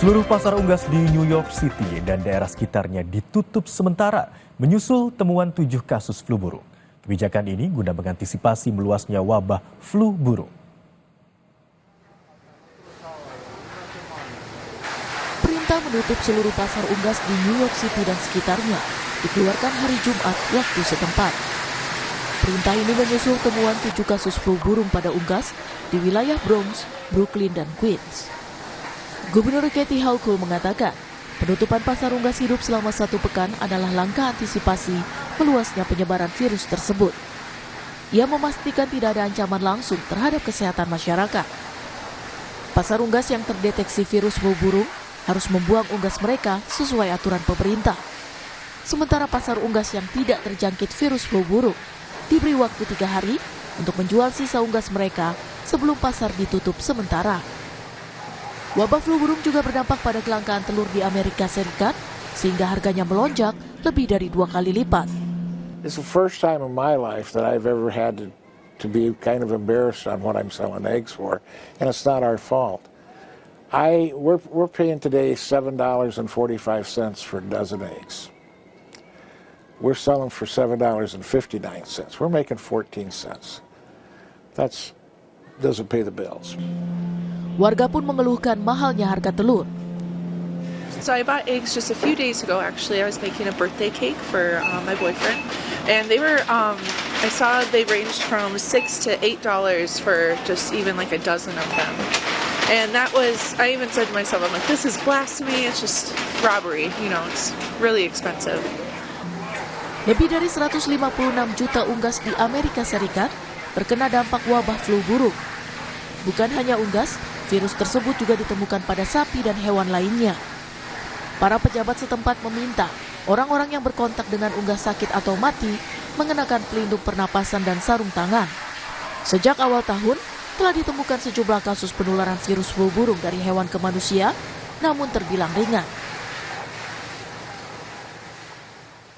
Seluruh pasar unggas di New York City dan daerah sekitarnya ditutup sementara menyusul temuan 7 kasus flu burung. Kebijakan ini guna mengantisipasi meluasnya wabah flu burung. Perintah menutup seluruh pasar unggas di New York City dan sekitarnya dikeluarkan hari Jumat waktu setempat. Perintah ini menyusul temuan 7 kasus flu burung pada unggas di wilayah Bronx, Brooklyn, dan Queens. Gubernur Kathy Hochul mengatakan, penutupan pasar unggas hidup selama 1 pekan adalah langkah antisipasi meluasnya penyebaran virus tersebut. Ia memastikan tidak ada ancaman langsung terhadap kesehatan masyarakat. Pasar unggas yang terdeteksi virus flu burung harus membuang unggas mereka sesuai aturan pemerintah. Sementara pasar unggas yang tidak terjangkit virus flu burung diberi waktu 3 hari untuk menjual sisa unggas mereka sebelum pasar ditutup sementara. Wabah flu burung juga berdampak pada kelangkaan telur di Amerika Serikat, sehingga harganya melonjak lebih dari 2 kali lipat. It's the first time in my life that I've ever had to be kind of embarrassed on what I'm selling eggs for, and it's not our fault. We're paying today $7.45 for a dozen eggs. We're selling for $7.59. We're making 14 cents. That doesn't pay the bills. Warga pun mengeluhkan mahalnya harga telur. So I bought eggs just a few days ago. Actually, I was making a birthday cake for my boyfriend, and they were. I saw they ranged from $6 to $8 for just even like a dozen of them, and that was. I even said to myself, I'm like, this is blasphemy. It's just robbery. You know, it's really expensive. Lebih dari 156 juta unggas di Amerika Serikat terkena dampak wabah flu burung. Bukan hanya unggas, virus tersebut juga ditemukan pada sapi dan hewan lainnya. Para pejabat setempat meminta orang-orang yang berkontak dengan unggas sakit atau mati mengenakan pelindung pernapasan dan sarung tangan. Sejak awal tahun, telah ditemukan sejumlah kasus penularan virus flu burung dari hewan ke manusia, namun terbilang ringan.